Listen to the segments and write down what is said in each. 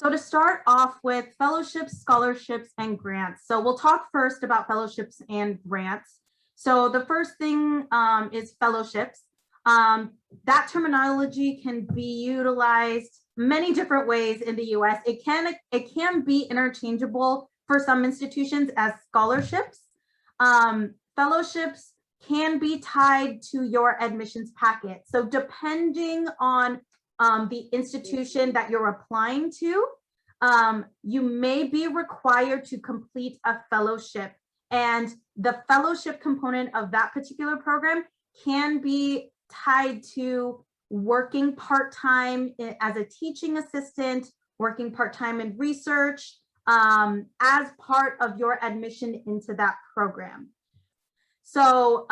So to start off with fellowships, scholarships, and grants. So we'll talk first about fellowships and grants. So the first thing is fellowships. That terminology can be utilized many different ways in the US. It can be interchangeable for some institutions as scholarships. Fellowships can be tied to your admissions packet. So depending on the institution that you're applying to, you may be required to complete a fellowship, and the fellowship component of that particular program can be tied to working part-time as a teaching assistant, working part-time in research, as part of your admission into that program. So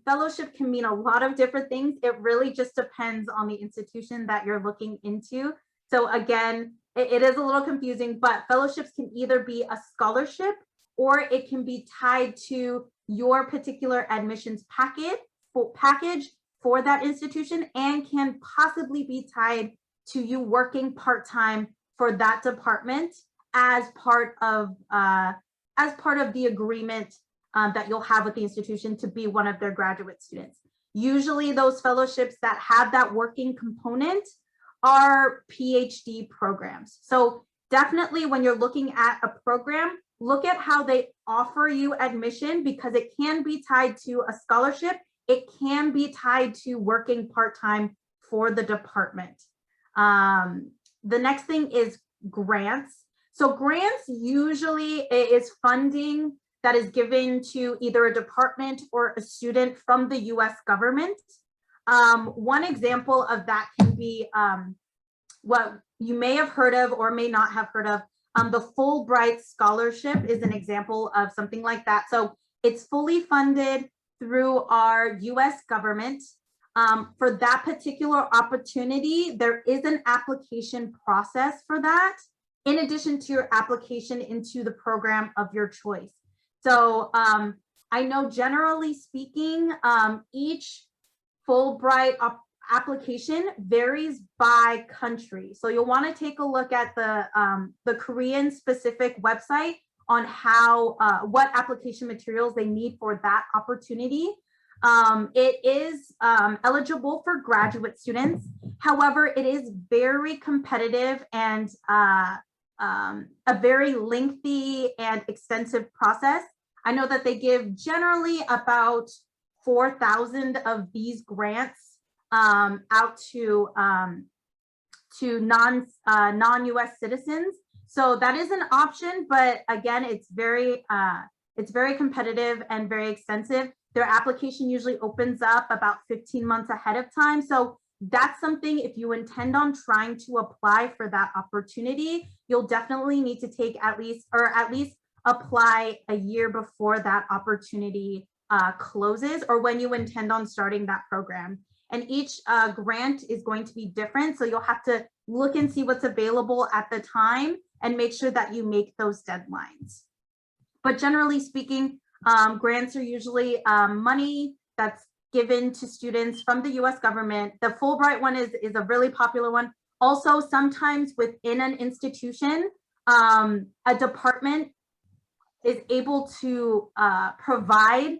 fellowship can mean a lot of different things. It really just depends on the institution that you're looking into. So again, it is a little confusing, but fellowships can either be a scholarship or it can be tied to your particular admissions package for that institution, and can possibly be tied to you working part-time for that department as part of the agreement that you'll have with the institution to be one of their graduate students. Usually those fellowships that have that working component are PhD programs. So definitely when you're looking at a program, look at how they offer you admission, because it can be tied to a scholarship. It can be tied to working part-time for the department. The next thing is grants. So grants usually is funding that is given to either a department or a student from the US government. One example of that can be what you may have heard of or may not have heard of. The Fulbright Scholarship is an example of something like that. So it's fully funded through our US government. For that particular opportunity, there is an application process for that, in addition to your application into the program of your choice. So I know generally speaking, each Fulbright application varies by country. So you'll want to take a look at the Korean specific website on how what application materials they need for that opportunity. It is eligible for graduate students. However, it is very competitive and a very lengthy and extensive process. I know that they give generally about 4,000 of these grants out to non-US citizens. So that is an option, but again, it's very competitive and very extensive. Their application usually opens up about 15 months ahead of time. So that's something, if you intend on trying to apply for that opportunity, you'll definitely need to take at least apply a year before that opportunity closes, or when you intend on starting that program. And each grant is going to be different. So you'll have to look and see what's available at the time and make sure that you make those deadlines. But generally speaking, grants are usually money that's given to students from the US government. The Fulbright one is a really popular one. Also, sometimes within an institution, a department is able to provide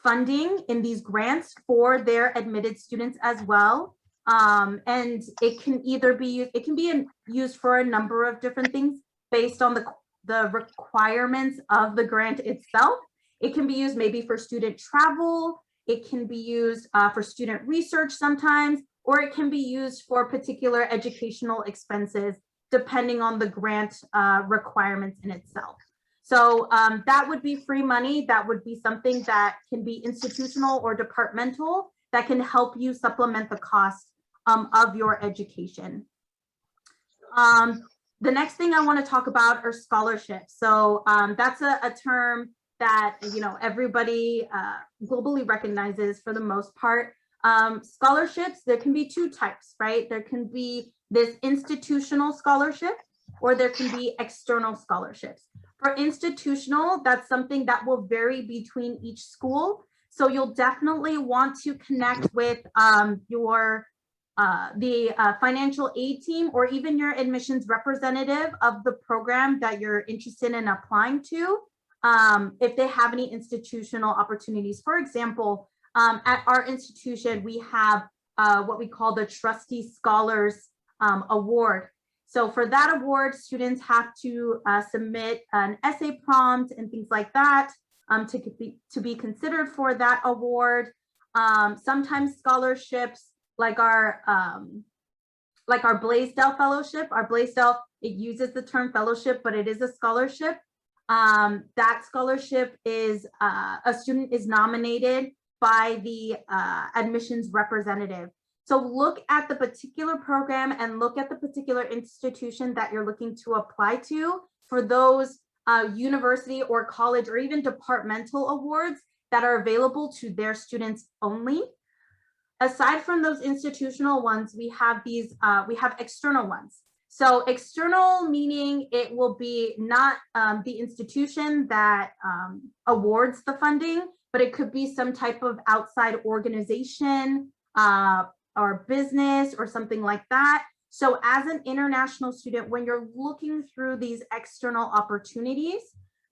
funding in these grants for their admitted students as well. And it can either be used for a number of different things based on the requirements of the grant itself. It can be used maybe for student travel. It can be used for student research sometimes, or it can be used for particular educational expenses, depending on the grant requirements in itself. So that would be free money. That would be something that can be institutional or departmental that can help you supplement the cost of your education. The next thing I want to talk about are scholarships. So that's a term that everybody globally recognizes for the most part. Scholarships, there can be two types, right? There can be this institutional scholarship, or there can be external scholarships. For institutional, that's something that will vary between each school. So you'll definitely want to connect with your financial aid team or even your admissions representative of the program that you're interested in applying to, if they have any institutional opportunities. For example, at our institution, we have what we call the Trustee Scholars Award. So for that award, students have to submit an essay prompt and things like that to be considered for that award. Sometimes scholarships like our Blaisdell Fellowship. Our Blaisdell, it uses the term fellowship, but it is a scholarship. That scholarship is a student is nominated by the admissions representative. So look at the particular program and look at the particular institution that you're looking to apply to for those university or college or even departmental awards that are available to their students only. Aside from those institutional ones, we have these, we have external ones. So external meaning it will be not the institution that awards the funding, but it could be some type of outside organization or business or something like that. So as an international student, when you're looking through these external opportunities,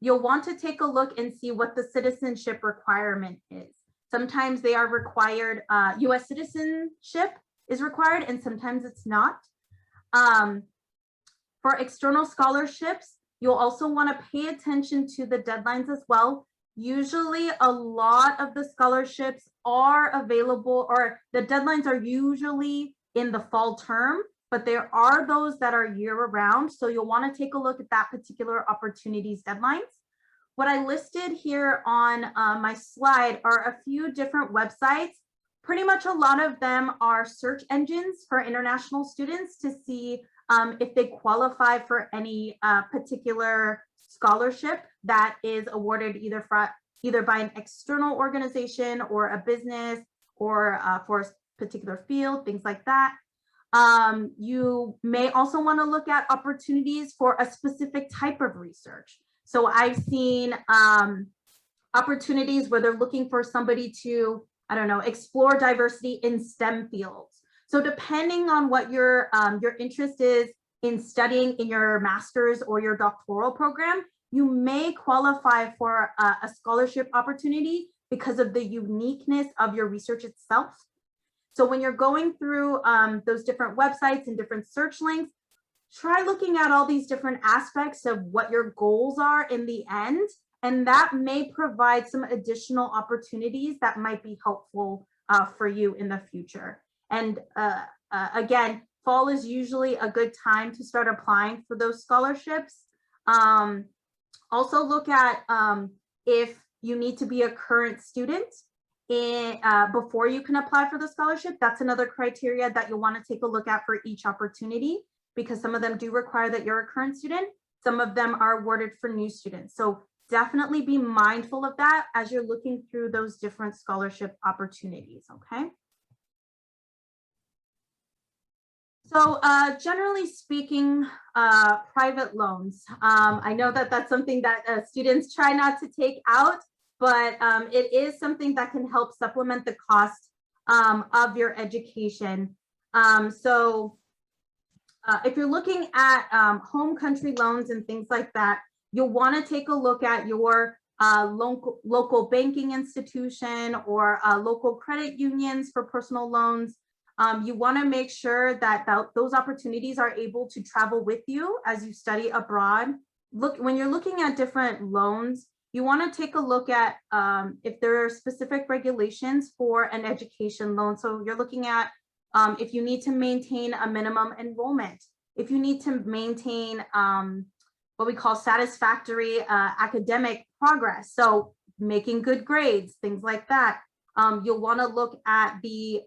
you'll want to take a look and see what the citizenship requirement is. Sometimes they are required, US citizenship is required, and sometimes it's not. For external scholarships, you'll also want to pay attention to the deadlines as well. Usually a lot of the scholarships are available, or the deadlines are usually in the fall term, but there are those that are year-round. So you'll want to take a look at that particular opportunity's deadlines. What I listed here on my slide are a few different websites. Pretty much a lot of them are search engines for international students to see if they qualify for any particular scholarship that is awarded either by an external organization or a business or for a particular field, things like that. You may also want to look at opportunities for a specific type of research. So I've seen opportunities where they're looking for somebody to, I don't know, explore diversity in STEM fields. So depending on what your interest is in studying in your master's or your doctoral program, you may qualify for a scholarship opportunity because of the uniqueness of your research itself. So when you're going through those different websites and different search links, try looking at all these different aspects of what your goals are in the end, and that may provide some additional opportunities that might be helpful for you in the future. And again, fall is usually a good time to start applying for those scholarships. Also look at if you need to be a current student before you can apply for the scholarship. That's another criteria that you'll want to take a look at for each opportunity, because some of them do require that you're a current student. Some of them are awarded for new students. So definitely be mindful of that as you're looking through those different scholarship opportunities, okay? So generally speaking, private loans. I know that that's something that students try not to take out, but it is something that can help supplement the cost of your education. If you're looking at home country loans and things like that, you'll want to take a look at your local banking institution or local credit unions for personal loans. You want to make sure that those opportunities are able to travel with you as you study abroad. When you're looking at different loans, you want to take a look at if there are specific regulations for an education loan. So you're looking at if you need to maintain a minimum enrollment, if you need to maintain what we call satisfactory academic progress, so making good grades, things like that. You'll want to look at the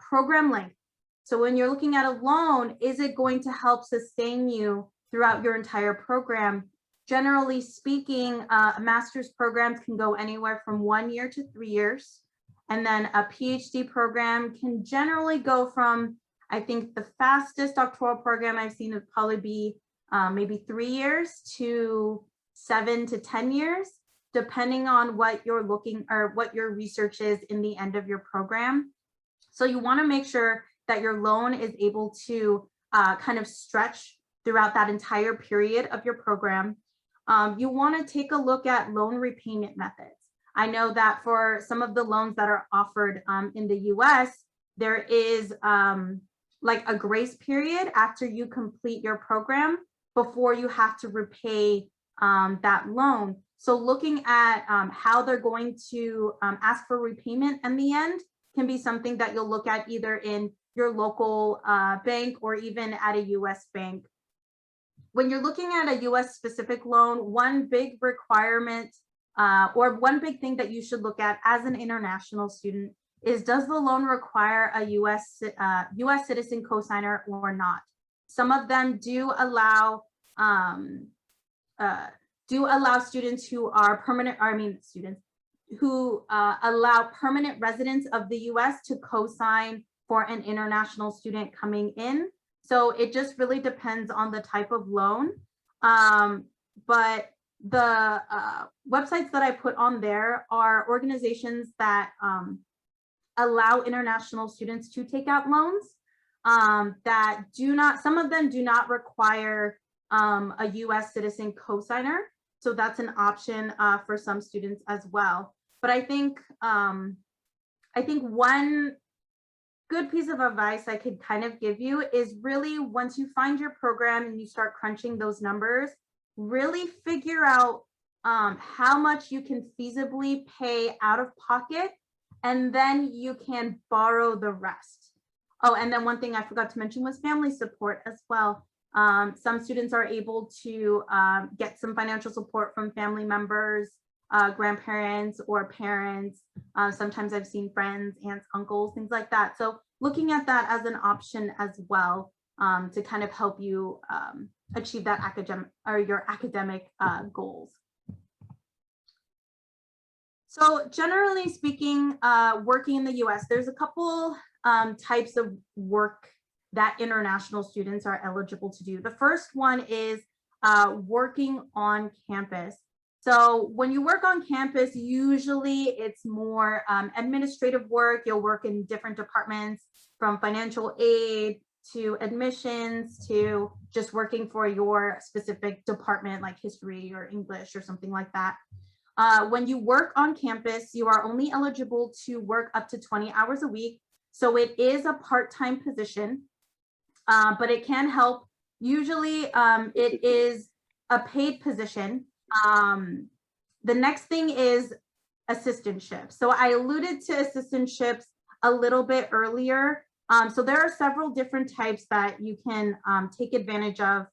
program length. So when you're looking at a loan, is it going to help sustain you throughout your entire program? Generally speaking, master's programs can go anywhere from 1 year to 3 years. And then a PhD program can generally go from, I think the fastest doctoral program I've seen would probably be maybe 3 years to 7 to 10 years, depending on what you're looking or what your research is in the end of your program. So you want to make sure that your loan is able to kind of stretch throughout that entire period of your program, you want to take a look at loan repayment methods. I know that for some of the loans that are offered in the US, there is like a grace period after you complete your program before you have to repay that loan. So looking at how they're going to ask for repayment in the end can be something that you'll look at either in your local bank or even at a US bank. When you're looking at a US specific loan, one big requirement or one big thing that you should look at as an international student is, does the loan require a US citizen cosigner or not? Some of them do allow students who are allow permanent residents of the US to co-sign for an international student coming in. So it just really depends on the type of loan. But the websites that I put on there are organizations that allow international students to take out loans that some of them do not require a US citizen cosigner. So that's an option for some students as well. But I think one good piece of advice I could kind of give you is really, once you find your program and you start crunching those numbers, really figure out how much you can feasibly pay out of pocket, and then you can borrow the rest. Oh, and then one thing I forgot to mention was family support as well. Some students are able to get some financial support from family members, grandparents or parents. Sometimes I've seen friends, aunts, uncles, things like that. So looking at that as an option as well to kind of help you achieve that your academic goals. So generally speaking, working in the US, there's a couple types of work that international students are eligible to do. The first one is working on campus. So when you work on campus, usually it's more administrative work. You'll work in different departments, from financial aid to admissions to just working for your specific department, like history or English or something like that. When you work on campus, you are only eligible to work up to 20 hours a week. So it is a part-time position, but it can help. Usually it is a paid position. The next thing is assistantships. So I alluded to assistantships a little bit earlier. So there are several different types that you can take advantage of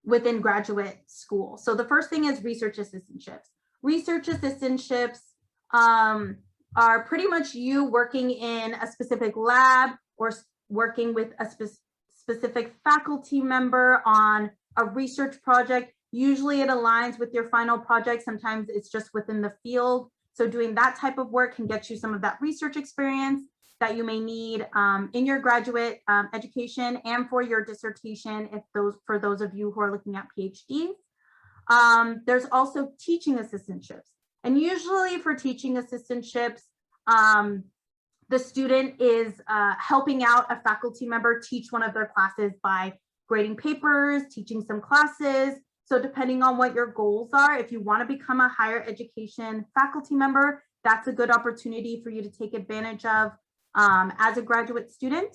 within graduate school. So the first thing is research assistantships. Research assistantships are pretty much you working in a specific lab or working with a specific faculty member on a research project. Usually it aligns with your final project. Sometimes it's just within the field. So doing that type of work can get you some of that research experience that you may need in your graduate education and for your dissertation, for those of you who are looking at PhDs. There's also teaching assistantships. And usually for teaching assistantships, the student is helping out a faculty member teach one of their classes by grading papers, teaching some classes. So depending on what your goals are, if you want to become a higher education faculty member, that's a good opportunity for you to take advantage of as a graduate student.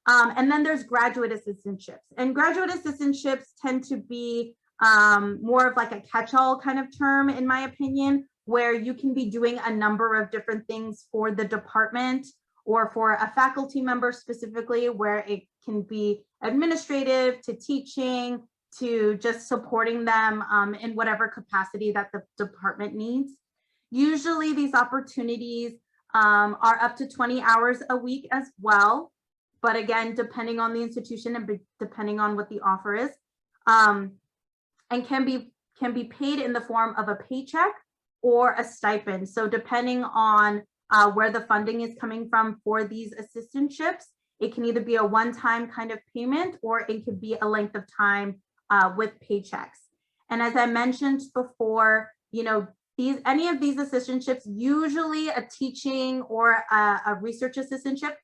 And then there's graduate assistantships. And graduate assistantships tend to be more of like a catch-all kind of term, in my opinion, where you can be doing a number of different things for the department or for a faculty member specifically, where it can be administrative to teaching to just supporting them in whatever capacity that the department needs. Usually these opportunities are up to 20 hours a week as well. But again, depending on the institution and depending on what the offer is, and can be paid in the form of a paycheck or a stipend. So depending on where the funding is coming from for these assistantships, it can either be a one-time kind of payment or it could be a length of time with paychecks. And as I mentioned before, any of these assistantships, usually a teaching or a research assistantship,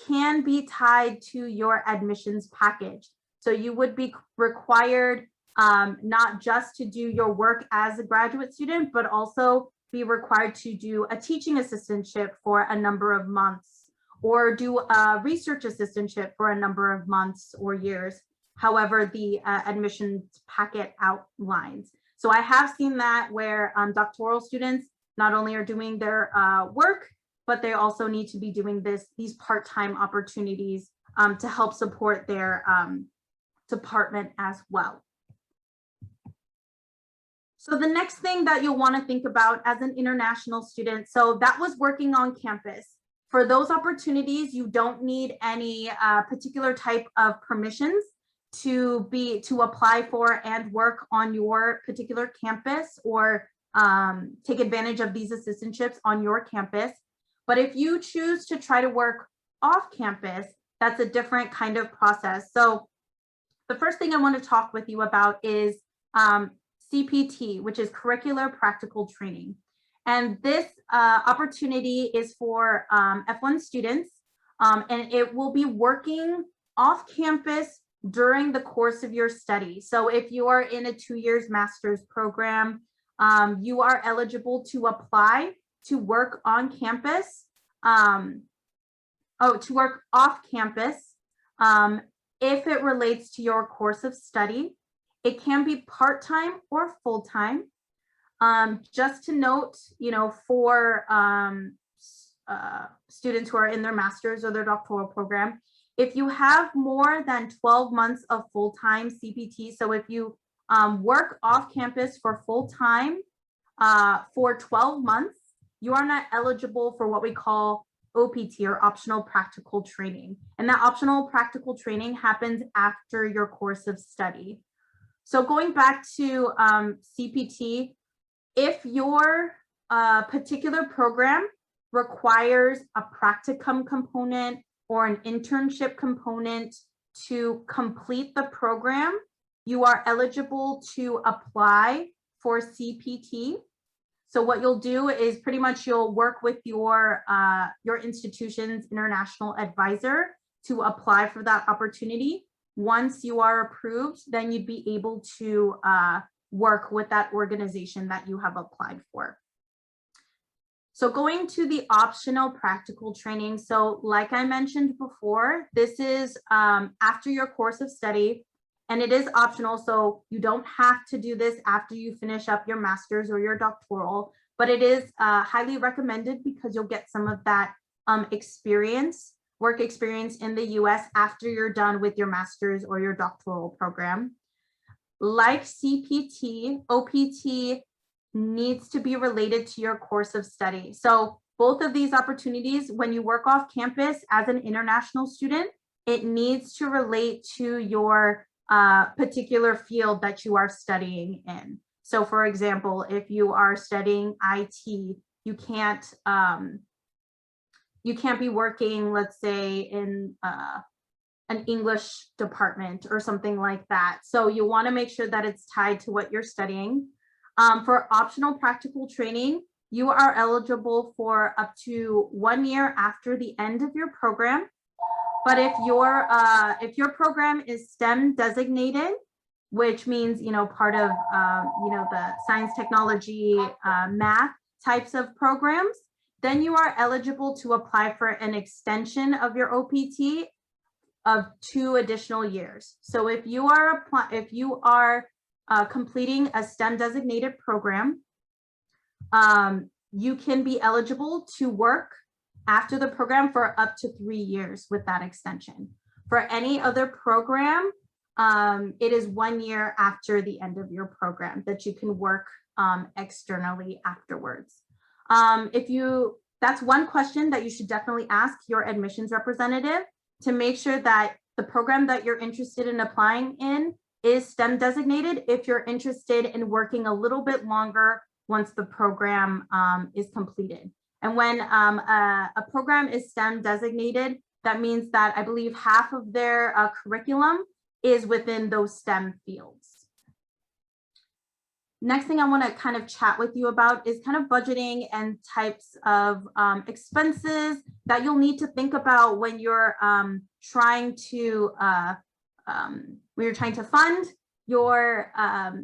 can be tied to your admissions package. So you would be required not just to do your work as a graduate student, but also be required to do a teaching assistantship for a number of months, or do a research assistantship for a number of months or years, however the admissions packet outlines. So I have seen that where doctoral students not only are doing their work, but they also need to be doing these part-time opportunities to help support their department as well. So the next thing that you'll want to think about as an international student, so that was working on campus. For those opportunities, you don't need any particular type of permissions to apply for and work on your particular campus, or take advantage of these assistantships on your campus. But if you choose to try to work off campus, that's a different kind of process. So the first thing I want to talk with you about is CPT, which is curricular practical training. And this opportunity is for F1 students, and it will be working off campus during the course of your study. So if you are in a 2 years master's program, you are eligible to apply to work on campus, to work off campus if it relates to your course of study. It can be part-time or full-time. Just to note, for students who are in their master's or their doctoral program, if you have more than 12 months of full-time CPT, so if you work off campus for full-time for 12 months, you are not eligible for what we call OPT, or optional practical training. And that optional practical training happens after your course of study. So going back to CPT, if your particular program requires a practicum component or an internship component to complete the program, you are eligible to apply for CPT. So what you'll do is pretty much you'll work with your institution's international advisor to apply for that opportunity. Once you are approved, then you'd be able to work with that organization that you have applied for. So going to the optional practical training. So like I mentioned before, this is after your course of study, and it is optional. So you don't have to do this after you finish up your master's or your doctoral, but it is highly recommended because you'll get some of that work experience in the US after you're done with your master's or your doctoral program. Like CPT, OPT needs to be related to your course of study. So both of these opportunities, when you work off campus as an international student, it needs to relate to your particular field that you are studying in. So for example, if you are studying IT, you can't be working, let's say, in an English department or something like that. So you want to make sure that it's tied to what you're studying. For optional practical training, you are eligible for up to 1 year after the end of your program. But if your program is STEM designated, which means part of the science, technology, math types of programs, then you are eligible to apply for an extension of your OPT of 2 additional years. So if you are completing a STEM designated program, you can be eligible to work after the program for up to 3 years with that extension. For any other program, it is 1 year after the end of your program that you can work externally afterwards. That's one question that you should definitely ask your admissions representative, to make sure that the program that you're interested in applying in is STEM designated, if you're interested in working a little bit longer once the program is completed. And when a program is STEM designated, that means that I believe half of their curriculum is within those STEM fields. Next thing I want to kind of chat with you about is kind of budgeting and types of expenses that you'll need to think about when you're trying to fund your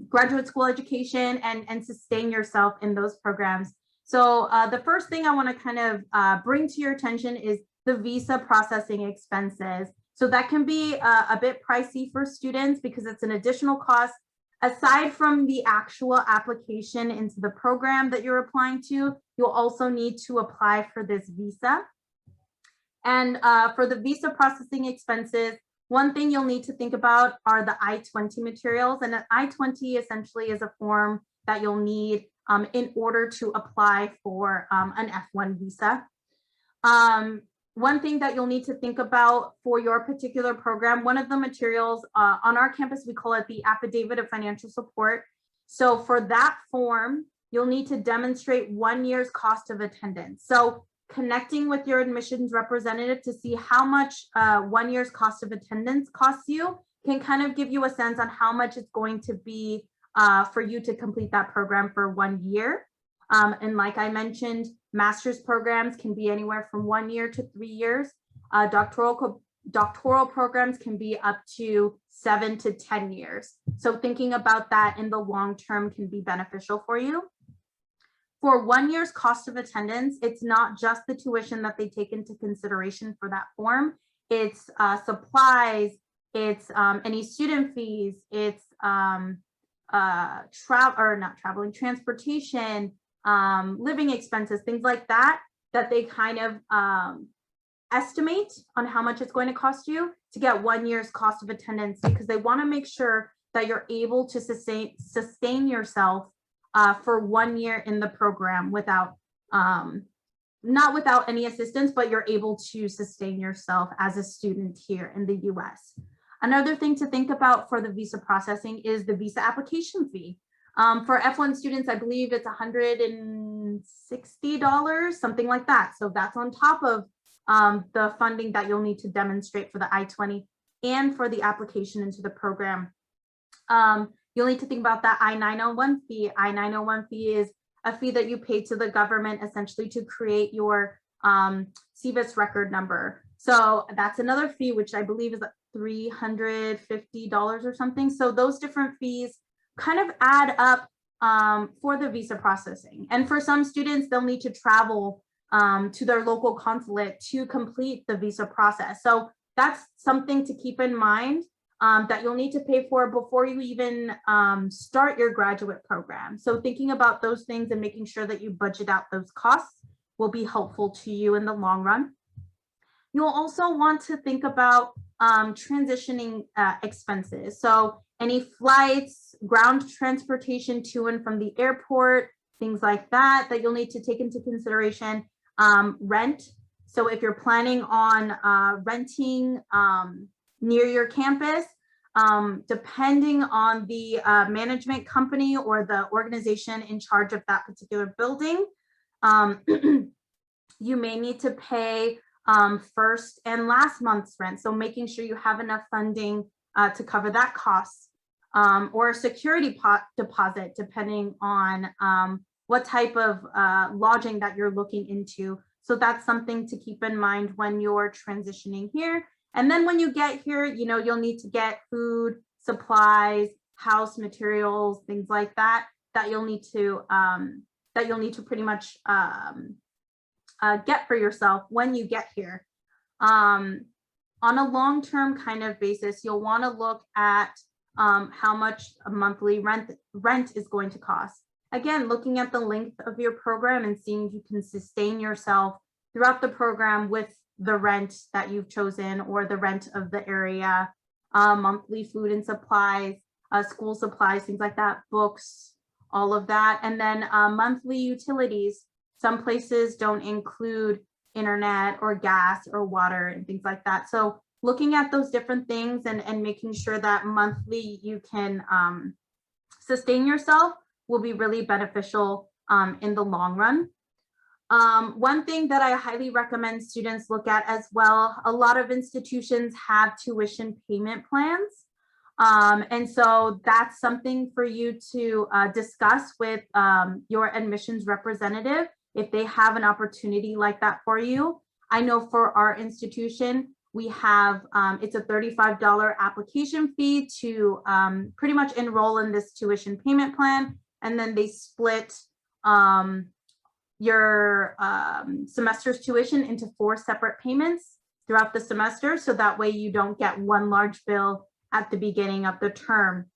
graduate school education and sustain yourself in those programs. So the first thing I want to kind of bring to your attention is the visa processing expenses. So that can be a bit pricey for students because it's an additional cost. Aside from the actual application into the program that you're applying to, you'll also need to apply for this visa. And for the visa processing expenses, one thing you'll need to think about are the I-20 materials. And an I-20 essentially is a form that you'll need in order to apply for an F1 visa. One thing that you'll need to think about for your particular program, one of the materials on our campus, we call it the Affidavit of Financial Support. So for that form, you'll need to demonstrate 1 year's cost of attendance. So connecting with your admissions representative to see how much 1 year's cost of attendance costs you can kind of give you a sense on how much it's going to be for you to complete that program for 1 year. And like I mentioned, master's programs can be anywhere from 1 year to 3 years. Doctoral programs can be up to 7 to 10 years. So thinking about that in the long term can be beneficial for you. For 1 year's cost of attendance, it's not just the tuition that they take into consideration for that form. It's supplies, it's any student fees, it's transportation, living expenses, things like that, that they kind of estimate on how much it's going to cost you to get 1 year's cost of attendance, because they want to make sure that you're able to sustain yourself for 1 year in the program without, not without any assistance, but you're able to sustain yourself as a student here in the US. Another thing to think about for the visa processing is the visa application fee. For F1 students, I believe it's $160, something like that. So that's on top of the funding that you'll need to demonstrate for the I-20 and for the application into the program. You'll need to think about that I-901 fee. I-901 fee is a fee that you pay to the government essentially to create your CVIS record number. So that's another fee, which I believe is $350 or something. So those different fees kind of add up for the visa processing. And for some students, they'll need to travel to their local consulate to complete the visa process. So that's something to keep in mind that you'll need to pay for before you even start your graduate program. So thinking about those things and making sure that you budget out those costs will be helpful to you in the long run. You'll also want to think about transitioning expenses. So any flights, ground transportation to and from the airport, things like that, that you'll need to take into consideration. Rent. So if you're planning on renting near your campus, depending on the management company or the organization in charge of that particular building, you may need to pay first and last month's rent. So making sure you have enough funding to cover that cost, or a security deposit, depending on what type of lodging that you're looking into. So that's something to keep in mind when you're transitioning here. And then when you get here, you know, you'll need to get food, supplies, house materials, things like that, that you'll need to pretty much get for yourself when you get here. On a long-term kind of basis, you'll want to look at how much a monthly rent is going to cost. Again, looking at the length of your program and seeing if you can sustain yourself throughout the program with the rent that you've chosen or the rent of the area, monthly food and supplies, school supplies, things like that, books, all of that. And then monthly utilities. Some places don't include internet or gas or water and things like that. So looking at those different things and making sure that monthly you can sustain yourself will be really beneficial in the long run. One thing that I highly recommend students look at as well, a lot of institutions have tuition payment plans. And so that's something for you to discuss with your admissions representative if they have an opportunity like that for you. I know for our institution, we have, it's a $35 application fee to pretty much enroll in this tuition payment plan. And then they split your semester's tuition into 4 separate payments throughout the semester. So that way you don't get one large bill at the beginning of the term.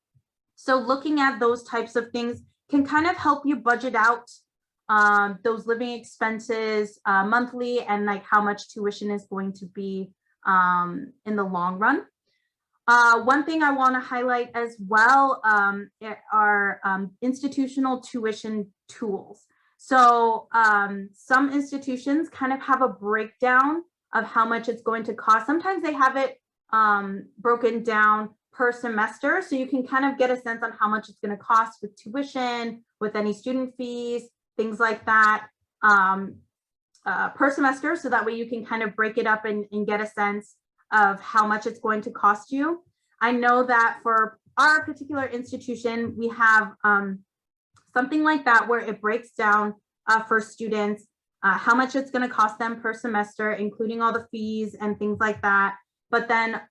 So looking at those types of things can kind of help you budget out those living expenses monthly and like how much tuition is going to be in the long run. One thing I want to highlight as well are institutional tuition tools. So some institutions kind of have a breakdown of how much it's going to cost. Sometimes they have it broken down per semester, so you can kind of get a sense on how much it's going to cost with tuition, with any student fees, things like that per semester, so that way you can kind of break it up and get a sense of how much it's going to cost you. I know that for our particular institution, we have something like that where it breaks down for students how much it's going to cost them per semester, including all the fees and things like that. But then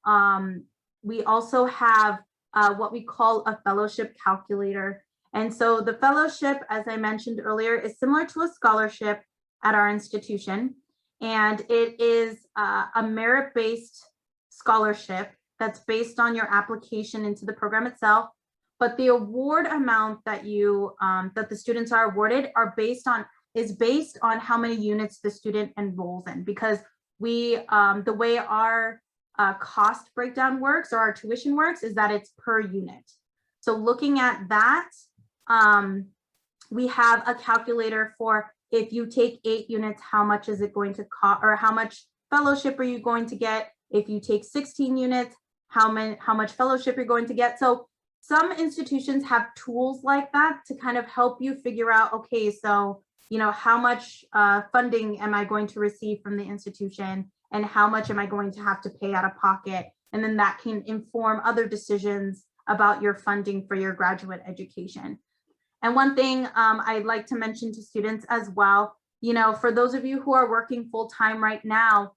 we also have what we call a fellowship calculator. And so the fellowship, as I mentioned earlier, is similar to a scholarship at our institution. And it is a merit-based scholarship that's based on your application into the program itself. But the award amount that you that the students are awarded is based on how many units the student enrolls in, because we the way our cost breakdown works, or our tuition works, is that it's per unit. So looking at that, we have a calculator for if you take 8 units, how much is it going to cost, or how much fellowship are you going to get? If you take 16 units, how much fellowship you're going to get? So some institutions have tools like that to kind of help you figure out, okay, so, you know, how much funding am I going to receive from the institution, and how much am I going to have to pay out of pocket? And then that can inform other decisions about your funding for your graduate education. And one thing I'd like to mention to students as well, you know, for those of you who are working full-time right now,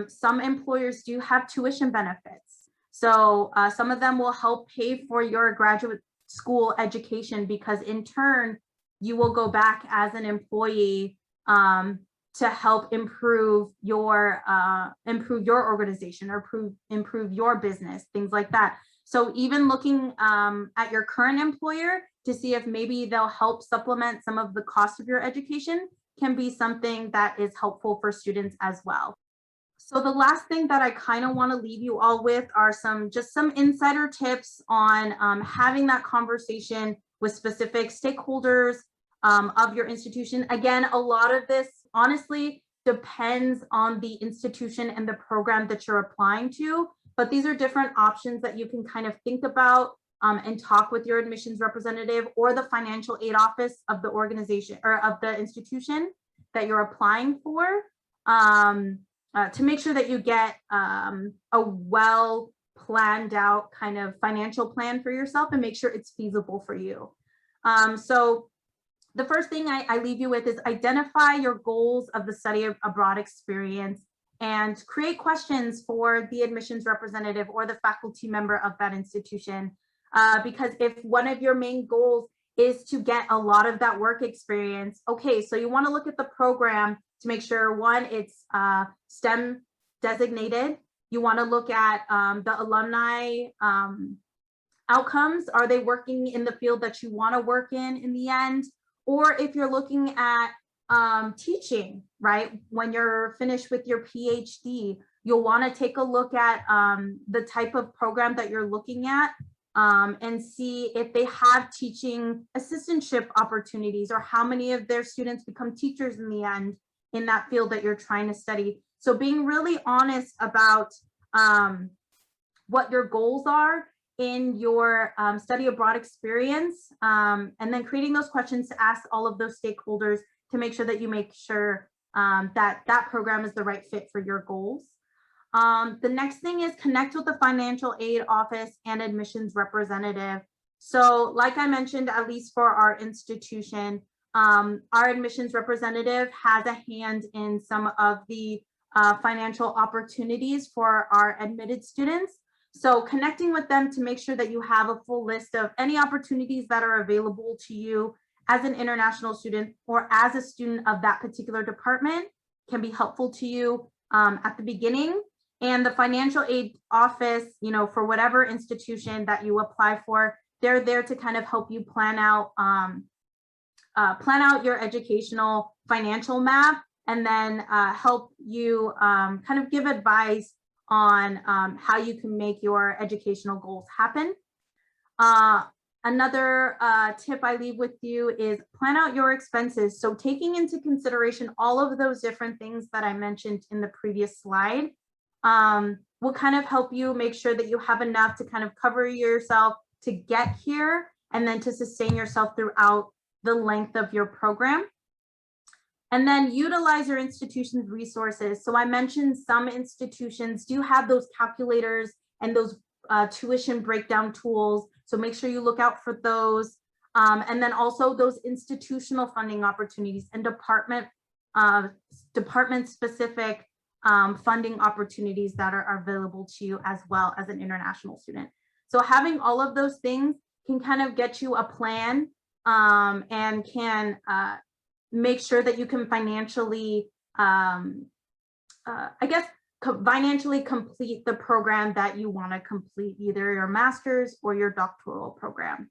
some employers do have tuition benefits. So some of them will help pay for your graduate school education, because in turn, you will go back as an employee to help improve your organization, or improve your business, things like that. So even looking at your current employer to see if maybe they'll help supplement some of the cost of your education can be something that is helpful for students as well. So the last thing that I kind of want to leave you all with are some insider tips on having that conversation with specific stakeholders of your institution. Again, a lot of this honestly depends on the institution and the program that you're applying to, but these are different options that you can kind of think about and talk with your admissions representative or the financial aid office of the organization or of the institution that you're applying for, to make sure that you get a well planned out kind of financial plan for yourself and make sure it's feasible for you. So the first thing I leave you with is identify your goals of the study abroad experience and create questions for the admissions representative or the faculty member of that institution. Because if one of your main goals is to get a lot of that work experience, okay, so you want to look at the program to make sure, one, it's STEM designated. You want to look at the alumni outcomes. Are they working in the field that you want to work in the end? Or if you're looking at teaching, right? When you're finished with your PhD, you'll want to take a look at the type of program that you're looking at and see if they have teaching assistantship opportunities, or how many of their students become teachers in the end in that field that you're trying to study. So being really honest about what your goals are in your study abroad experience, and then creating those questions to ask all of those stakeholders to make sure that you make sure that that program is the right fit for your goals. The next thing is connect with the financial aid office and admissions representative. So like I mentioned, at least for our institution, our admissions representative has a hand in some of the financial opportunities for our admitted students. So connecting with them to make sure that you have a full list of any opportunities that are available to you as an international student or as a student of that particular department can be helpful to you at the beginning. And the financial aid office, you know, for whatever institution that you apply for, they're there to kind of help you plan out your educational financial map, and then help you kind of give advice on how you can make your educational goals happen. Another tip I leave with you is plan out your expenses. So taking into consideration all of those different things that I mentioned in the previous slide will kind of help you make sure that you have enough to kind of cover yourself to get here and then to sustain yourself throughout the length of your program. And then utilize your institution's resources. So I mentioned some institutions do have those calculators and those tuition breakdown tools. So make sure you look out for those. And then also those institutional funding opportunities and department specific funding opportunities that are available to you as well as an international student. So having all of those things can kind of get you a plan and can make sure that you can financially, financially complete the program that you want to complete, either your master's or your doctoral program.